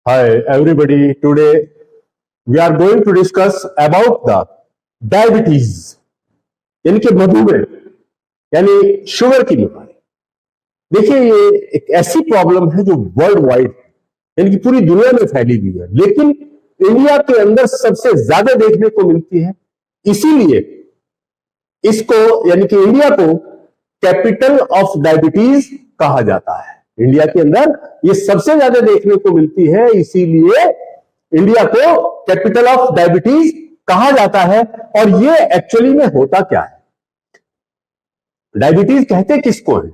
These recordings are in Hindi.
Hi everybody, today we are going to discuss about the diabetes यानी कि मधुमेह यानी शुगर की बीमारी। देखिए ये एक ऐसी प्रॉब्लम है जो वर्ल्ड वाइड यानी कि पूरी दुनिया में फैली हुई है, लेकिन इंडिया के अंदर सबसे ज्यादा देखने को मिलती है। इसीलिए इसको यानी कि इंडिया को कैपिटल ऑफ डायबिटीज कहा जाता है। इंडिया के अंदर ये सबसे ज्यादा देखने को मिलती है, इसीलिए इंडिया को कैपिटल ऑफ डायबिटीज कहा जाता है। और ये एक्चुअली में होता क्या है, डायबिटीज कहते किसको है,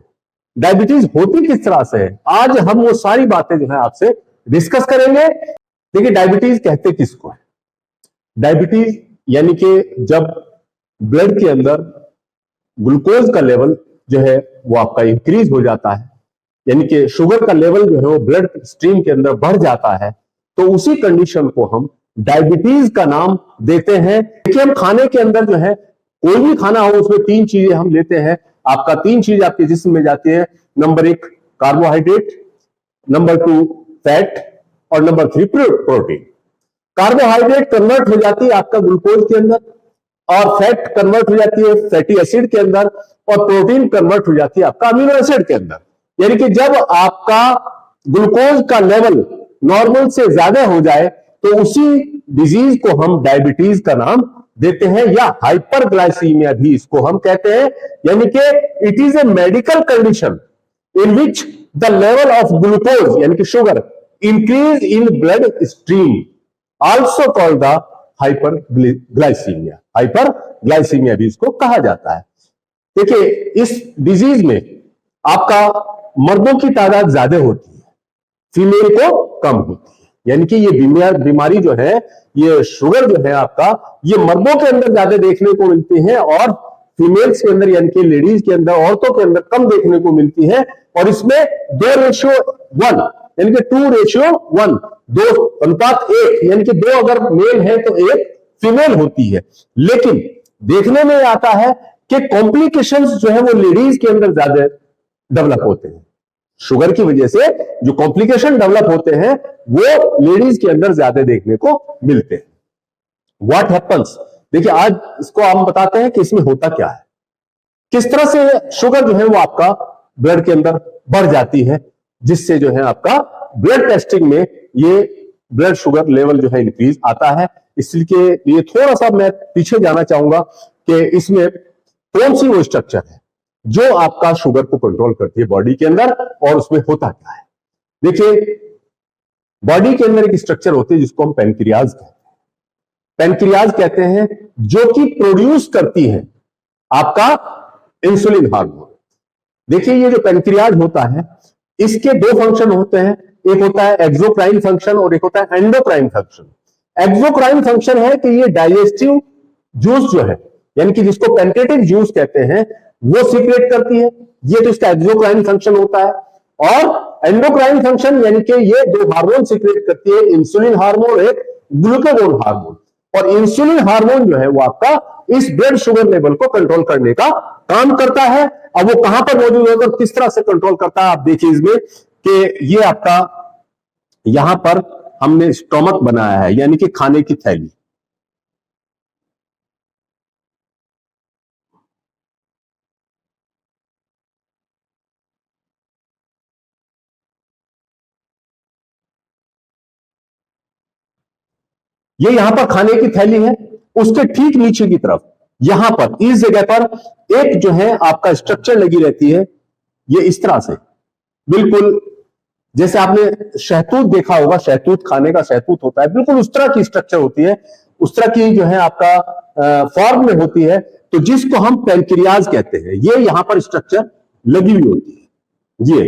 डायबिटीज होती किस तरह से है, आज हम वो सारी बातें जो है आपसे डिस्कस करेंगे। देखिए डायबिटीज कहते किसको है। डायबिटीज यानी कि जब ब्लड के अंदर ग्लूकोज का लेवल जो है वो आपका इंक्रीज हो जाता है, यानी कि शुगर का लेवल जो है वो ब्लड स्ट्रीम के अंदर बढ़ जाता है, तो उसी कंडीशन को हम डायबिटीज का नाम देते हैं। देखिए हम खाने के अंदर जो है कोई भी खाना हो उसमें तीन चीजें हम लेते हैं। आपका तीन चीज आपके जिस्म में जाती है। नंबर 1 कार्बोहाइड्रेट, नंबर 2 फैट और नंबर 3 प्रोटीन। कार्बोहाइड्रेट कन्वर्ट हो जाती है आपका ग्लूकोज के अंदर, और फैट कन्वर्ट हो जाती है फैटी एसिड के अंदर, और प्रोटीन कन्वर्ट हो जाती है आपका अमीनो एसिड के अंदर। यानी कि जब आपका ग्लूकोज का लेवल नॉर्मल से ज्यादा हो जाए तो उसी डिजीज को हम डायबिटीज का नाम देते हैं, या हाइपरग्लाइसीमिया भी इसको हम कहते हैं। यानी कि it is a medical condition in which the level of glucose यानी कि sugar increase in blood stream, also called the hyperglycaemia. Hyperglycaemia भी इसको कहा जाता है। देखिए इस डिजीज में आपका मर्दों की तादाद ज्यादा होती है, फीमेल को कम होती है। यानी कि ये बीमारी जो है, ये शुगर जो है आपका, ये मर्दों के अंदर ज्यादा देखने को मिलती है और फीमेल्स के अंदर यानी कि लेडीज के अंदर, औरतों के अंदर कम देखने को मिलती है। और इसमें 2:1 यानी कि 2:1, 2:1 यानी कि 2 अगर मेल है तो 1 फीमेल होती है। लेकिन देखने में आता है कि कॉम्प्लिकेशंस जो है वो लेडीज के अंदर ज्यादा डेवलप होते हैं। शुगर की वजह से जो कॉम्प्लिकेशन डेवलप होते हैं वो लेडीज के अंदर ज्यादा देखने को मिलते हैं। व्हाट हैपन्स, देखिए आज इसको हम बताते हैं कि इसमें होता क्या है, किस तरह से शुगर जो है वो आपका ब्लड के अंदर बढ़ जाती है, जिससे जो है आपका ब्लड टेस्टिंग में ये ब्लड शुगर लेवल जो है इंक्रीज आता है। इसलिए ये थोड़ा सा मैं पीछे जाना चाहूंगा कि इसमें कौन सी वो स्ट्रक्चर है जो आपका शुगर को कंट्रोल करती है बॉडी के अंदर, और उसमें होता क्या है। देखिए बॉडी के अंदर एक स्ट्रक्चर होती है जिसको हम पैनक्रियाज कहते हैं। पैनक्रियाज कहते हैं जो कि प्रोड्यूस करती है आपका इंसुलिन हार्मोन। देखिए ये जो पैनक्रियाज होता है इसके 2 फंक्शन होते हैं, एक होता है एक्सोक्राइन फंक्शन और एक होता है एंडोक्राइन फंक्शन। एक्सोक्राइन फंक्शन है कि ये डाइजेस्टिव जूस जो है यानी कि जिसको पैनक्रियाटिक जूस कहते हैं वो सीक्रेट करती है, ये तो इसका एक्सोक्राइन फंक्शन होता है। और एंडोक्राइन फंक्शन यानी कि ये 2 हार्मोन सीक्रेट करती है, इंसुलिन हार्मोन, एक ग्लूकागोन हार्मोन। और इंसुलिन हार्मोन जो है वो आपका इस ब्लड शुगर लेवल को कंट्रोल करने का काम करता है। अब वो कहां पर मौजूद होता है, किस तरह से कंट्रोल करता है, आप देखिए इसमें कि ये आपका यहां पर हमने स्टोमक बनाया है यानी कि खाने की थैली। ये यहां पर खाने की थैली है, उसके ठीक नीचे की तरफ यहां पर इस जगह पर एक जो है आपका स्ट्रक्चर लगी रहती है, ये इस तरह से बिल्कुल जैसे आपने शहतूत देखा होगा, शहतूत खाने का शहतूत होता है, बिल्कुल उस तरह की स्ट्रक्चर होती है, उस तरह की जो है आपका फॉर्म में होती है, तो जिसको हम पैनक्रियाज कहते हैं। ये यहां पर स्ट्रक्चर लगी हुई होती है,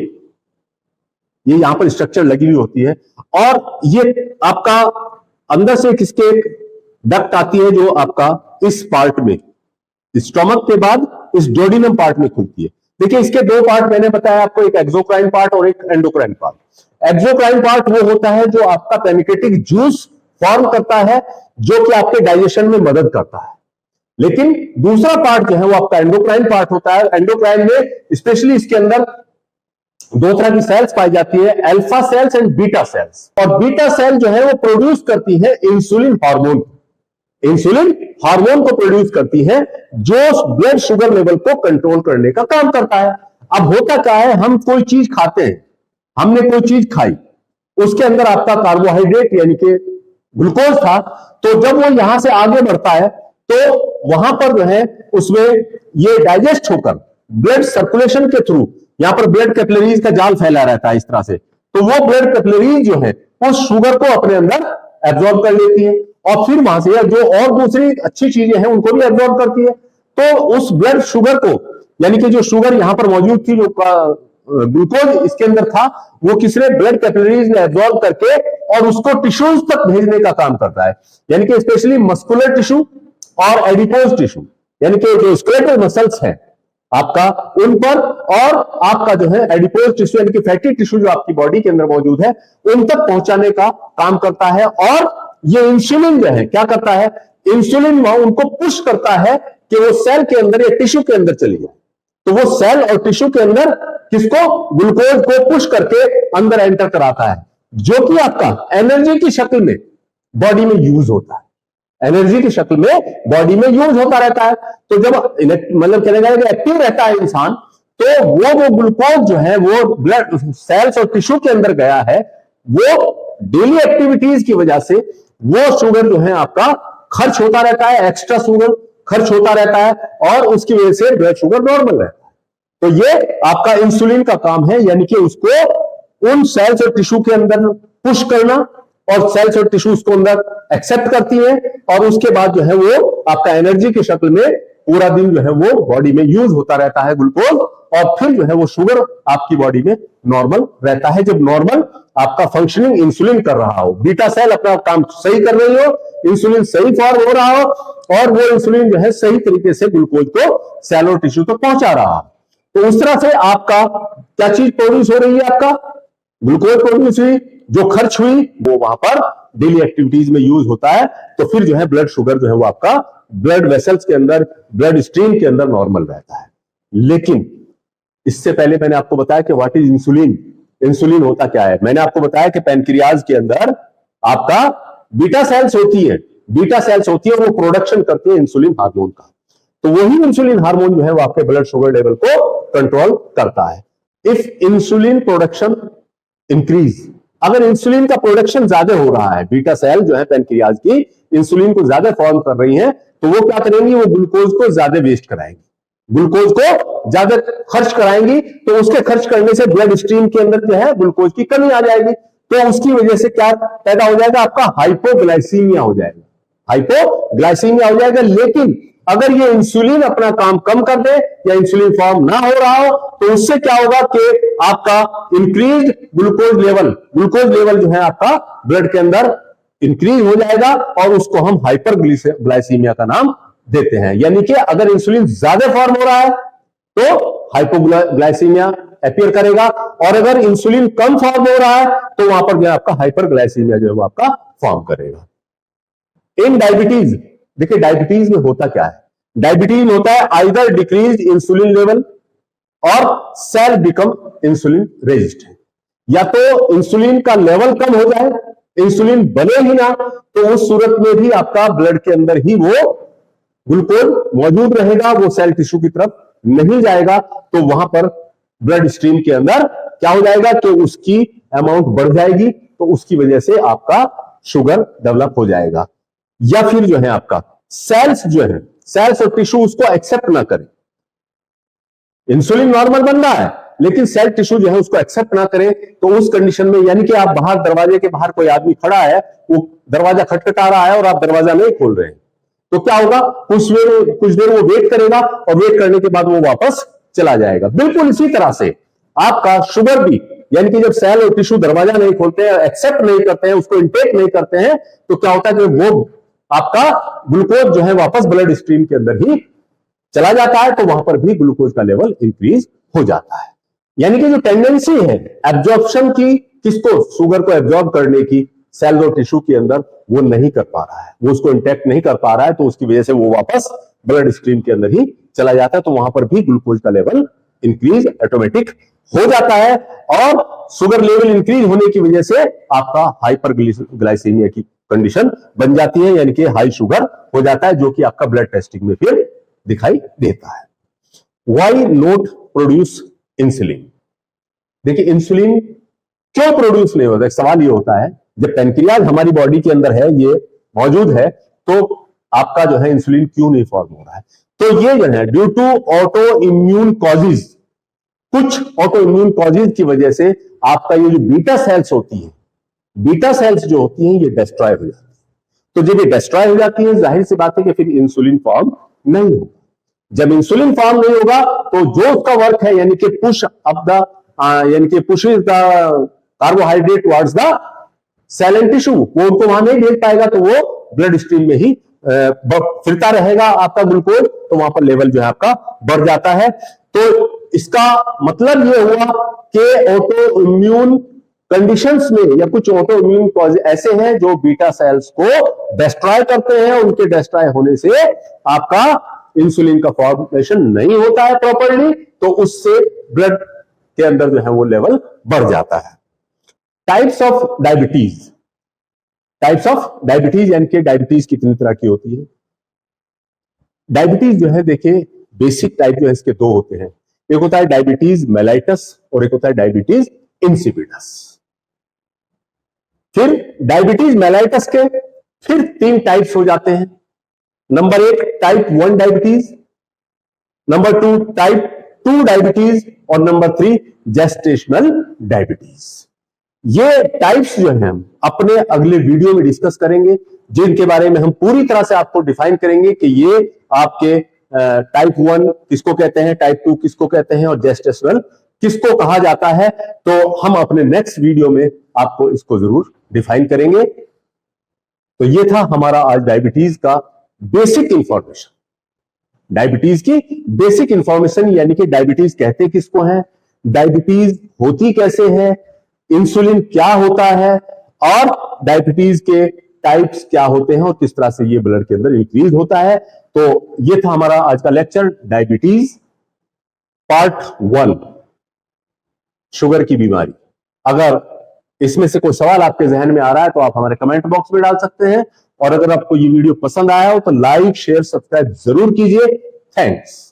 ये यहां पर स्ट्रक्चर लगी हुई होती है। और ये आपका अंदर से किसके एक डक्ट आती है जो आपका इस पार्ट में, स्टोमक के बाद इस डोडिनम पार्ट में खुलती है। देखिए इसके 2 पार्ट मैंने बताया आपको, एक एक्सोक्राइन पार्ट और एक एंडोक्राइन पार्ट। एक्सोक्राइन पार्ट वो होता है जो आपका पैनक्रियाटिक जूस फॉर्म करता है, जो कि आपके डाइजेशन में मदद करता है। लेकिन दूसरा पार्ट जो है वो आपका एंडोक्राइन पार्ट होता है। एंडोक्राइन में स्पेशली इसके अंदर दो तरह की सेल्स पाई जाती है, alpha cells and beta cells. और बीटा सेल जो है वो प्रोड्यूस करती है इंसुलिन हार्मोन। इंसुलिन हार्मोन को प्रोड्यूस करती है जो ब्लड शुगर लेवल को कंट्रोल करने का काम करता है। अब होता क्या है, हम कोई चीज खाते हैं, हमने कोई चीज खाई, उसके अंदर आपका कार्बोहाइड्रेट यानी कि ग्लूकोज था, तो जब वो यहां से आगे बढ़ता है तो वहां पर जो है उसमें ये डाइजेस्ट होकर ब्लड सर्कुलेशन के थ्रू, यहां पर ब्लड कैपिलरीज का जाल फैला रहता है इस तरह से, तो वो ब्लड कैपिलरीज जो है उस शुगर को अपने अंदर एब्जॉर्ब कर लेती है और फिर वहां से जो और दूसरी अच्छी चीजें हैं उनको भी एब्जॉर्ब करती है। तो उस ब्लड शुगर को, यानी कि जो शुगर यहां पर मौजूद थी, जो ग्लूकोज इसके अंदर था, वो किसने, ब्लड कैपिलरीज ने एब्जॉर्ब करके और उसको टिश्यूज तक भेजने का काम करता है। यानी कि स्पेशली मस्कुलर टिश्यू और एडिपोज टिश्यू, यानी कि जो स्केलेटल मसल्स हैं आपका, उन पर, और आपका जो है एडिपोज टिश्यू यानी कि फैटी टिश्यू जो आपकी बॉडी के अंदर मौजूद है, उन तक पहुंचाने का काम करता है। और ये इंसुलिन जो है क्या करता है, इंसुलिन वहां उनको पुश करता है कि वो सेल के अंदर या टिश्यू के अंदर चली जाए। तो वो सेल और टिश्यू के अंदर किसको, ग्लूकोज को पुश करके अंदर एंटर कराता है, जो कि आपका एनर्जी की शक्ल में बॉडी में यूज होता है, एनर्जी की शक्ल में बॉडी में यूज होता रहता है। तो जब मतलब कहने का एक्टिव रहता है इंसान, तो वो ग्लूकोज जो है वो ब्लड सेल्स और टिश्यू के अंदर गया है, वो डेली एक्टिविटीज की वजह से वो शुगर जो है आपका खर्च होता रहता है, एक्स्ट्रा शुगर खर्च होता रहता है, और उसकी वजह से ब्लड शुगर नॉर्मल रहता है। तो ये आपका इंसुलिन का काम है, यानी कि उसको उन सेल्स और टिश्यू के अंदर पुश करना, और सेल्स और टिश्यू उसको अंदर एक्सेप्ट करती है, और उसके बाद जो है वो आपका एनर्जी की शक्ल में पूरा दिन जो है वो बॉडी में यूज होता रहता है ग्लूकोज, और फिर जो है वो शुगर आपकी बॉडी में नॉर्मल रहता है। जब नॉर्मल आपका फंक्शनिंग इंसुलिन कर रहा हो, बीटा सेल अपना काम सही कर रही हो, इंसुलिन सही फॉर्म हो रहा हो, और वो इंसुलिन जो है सही तरीके से ग्लूकोज को सेल और टिश्यू तक पहुंचा रहा हो, तो उस तरह से आपका क्या चीज प्रोड्यूस हो रही है, आपका ग्लूकोज प्रोड्यूस हुई, जो खर्च हुई वो वहां पर डेली एक्टिविटीज में यूज होता है। तो फिर जो है ब्लड शुगर जो है वो आपका ब्लड वेसल्स के अंदर, ब्लड स्ट्रीम के अंदर नॉर्मल रहता है। लेकिन इससे पहले मैंने आपको बताया कि व्हाट इज इंसुलिन, इंसुलिन होता क्या है। मैंने आपको बताया कि पैनक्रियाज के अंदर आपका बीटा सेल्स होती है, बीटा सेल्स होती है, वो प्रोडक्शन करती है इंसुलिन हार्मोन का। तो वही इंसुलिन हार्मोन जो है वो आपके ब्लड शुगर लेवल को कंट्रोल करता है। इफ इंसुलिन प्रोडक्शन इंक्रीज, अगर इंसुलिन का प्रोडक्शन ज्यादा हो रहा है, बीटा सेल जो है पैनक्रियाज की इंसुलिन को ज्यादा फॉर्म कर रही है, तो वो क्या करेंगी, वो ग्लूकोज को ज्यादा वेस्ट कराएंगी, ग्लूकोज को ज्यादा खर्च कराएंगी। तो उसके खर्च करने से ब्लड स्ट्रीम के अंदर जो है ग्लूकोज की कमी आ जाएगी, तो उसकी वजह से क्या पैदा हो जाएगा, आपका हाइपोग्लाइसीमिया हो जाएगा, हाइपोग्लाइसीमिया हो जाएगा। लेकिन अगर ये इंसुलिन अपना काम कम कर दे या इंसुलिन फॉर्म ना हो रहा हो, तो उससे क्या होगा कि आपका इंक्रीज ग्लूकोज लेवल जो है आपका ब्लड के अंदर इंक्रीज हो जाएगा, और उसको हम हाइपरग्लाइसीमिया का नाम देते हैं। यानी कि अगर इंसुलिन ज्यादा फॉर्म हो रहा है तो हाइपोग्लाइसीमिया अपीयर करेगा, और अगर इंसुलिन कम फॉर्म हो रहा है तो वहां पर जो है आपका हाइपरग्लाइसीमिया जो है वो आपका फॉर्म करेगा। इन डायबिटीज, देखिए डायबिटीज में होता क्या है, डायबिटीज में होता है आइदर डिक्रीज इंसुलिन लेवल और सेल बिकम इंसुलिन रेजिस्टेंट, या तो इंसुलिन का लेवल कम हो जाए, इंसुलिन बने ही ना, तो उस सूरत में भी आपका ब्लड के अंदर ही वो ग्लूकोज मौजूद रहेगा, वो सेल टिश्यू की तरफ नहीं जाएगा, तो वहां पर ब्लड स्ट्रीम के अंदर क्या हो जाएगा कि उसकी अमाउंट बढ़ जाएगी, तो उसकी वजह से आपका शुगर डेवलप हो जाएगा। या फिर जो है आपका सेल्स जो है, सेल्स और टिश्यू उसको एक्सेप्ट ना करें, इंसुलिन नॉर्मल बन रहा है लेकिन सेल टिश्यू जो है उसको एक्सेप्ट ना करे, तो उस कंडीशन में, यानी कि आप बाहर दरवाजे के बाहर कोई आदमी खड़ा है, वो दरवाजा खटखटा रहा है और आप दरवाजा नहीं खोल रहे हैं, तो क्या होगा, कुछ देर वो वेट करेगा, और वेट करने के बाद वो वापस चला जाएगा। बिल्कुल इसी तरह से आपका शुगर भी, यानी कि जब सेल और टिश्यू दरवाजा नहीं खोलते हैं, एक्सेप्ट नहीं करते हैं, उसको इंटेक नहीं करते हैं, तो क्या होता है कि वो आपका ग्लूकोज जो है वापस ब्लड स्ट्रीम के अंदर ही चला जाता है, तो वहां पर भी ग्लूकोज का लेवल इंक्रीज हो जाता है। यानी कि जो टेंडेंसी है एब्जॉर्प्शन की, किसको, शुगर को एब्जॉर्ब करने की, सेल और टिश्यू के अंदर वो नहीं कर पा रहा है, वो उसको इंटैक्ट नहीं कर पा रहा है, तो उसकी वजह से वो वापस ब्लड स्ट्रीम के अंदर ही चला जाता है, तो वहां पर भी ग्लूकोज का लेवल इंक्रीज ऑटोमेटिक हो जाता है और शुगर लेवल इंक्रीज होने की वजह से आपका हाइपरग्लाइसीमिया की कंडीशन बन जाती है, यानी कि हाई शुगर हो जाता है, जो कि आपका ब्लड टेस्टिंग में फिर दिखाई देता है। Why not produce insulin? देखिए इंसुलिन क्यों प्रोड्यूस नहीं होता, एक सवाल ये होता है, जब पेनक्रियाज हमारी बॉडी के अंदर है, ये मौजूद है, तो आपका जो है इंसुलिन क्यों नहीं फॉर्म हो रहा है? तो ये जो है due to auto immune causes, कुछ ऑटो इम्यून कॉजेज की वजह से आपका ये जो बीटा सेल्स होती है, बीटा सेल्स जो होती हैं ये डिस्ट्रॉय हो जाती है। तो जब ये डिस्ट्रॉय हो जाती है, जाहिर सी बात है कि फिर इंसुलिन फॉर्म नहीं होगा। जब इंसुलिन फॉर्म नहीं होगा तो जो उसका वर्क है, यानी कि पुश अप द यानी कि pushes the carbohydrate towards the cell and tissue, वो उनको वहां नहीं भेज पाएगा, तो वो ब्लड स्ट्रीम में ही फिरता रहेगा आपका ग्लूकोज, तो वहां पर लेवल जो है आपका बढ़ जाता है। तो इसका मतलब ये हुआ कि ऑटो इम्यून कंडीशंस में या कुछ ऑटो इम्यून कॉज ऐसे हैं जो बीटा सेल्स को डिस्ट्रॉय करते हैं, उनके डिस्ट्रॉय होने से आपका इंसुलिन का फॉर्मेशन नहीं होता है प्रॉपर्ली, तो उससे ब्लड के अंदर जो है वो लेवल बढ़ जाता है। Types of diabetes, types of diabetes यानी कि डायबिटीज कितनी तरह की होती है? डायबिटीज जो है देखिए बेसिक टाइप जो है इसके दो होते हैं, एक होता है डायबिटीज मेलाइटस और एक होता है डायबिटीज इंसिपिडस। फिर डायबिटीज मेलाइटस के फिर तीन टाइप्स हो जाते हैं। नंबर एक type 1 diabetes, number 2 type 2 diabetes और नंबर 3 जेस्टेशनल डायबिटीज। ये टाइप्स जो हैं हम अपने अगले वीडियो में डिस्कस करेंगे, जिनके बारे में हम पूरी तरह से आपको डिफाइन करेंगे कि ये आपके टाइप 1 किसको कहते हैं, टाइप 2 किसको कहते हैं और जेस्टेशनल किसको कहा जाता है। तो हम अपने नेक्स्ट वीडियो में आपको इसको जरूर डिफाइन करेंगे। तो ये था हमारा आज डायबिटीज का बेसिक इंफॉर्मेशन, डायबिटीज की बेसिक इंफॉर्मेशन, यानी कि डायबिटीज कहते किसको है, डायबिटीज होती कैसे है, इंसुलिन क्या होता है और डायबिटीज के टाइप्स क्या होते हैं और किस तरह से ये ब्लड के अंदर इंक्रीज होता है। तो ये था हमारा आज का लेक्चर, डायबिटीज पार्ट 1, शुगर की बीमारी। अगर इसमें से कोई सवाल आपके जहन में आ रहा है तो आप हमारे कमेंट बॉक्स में डाल सकते हैं, और अगर आपको ये वीडियो पसंद आया हो तो लाइक शेयर सब्सक्राइब जरूर कीजिए। थैंक्स।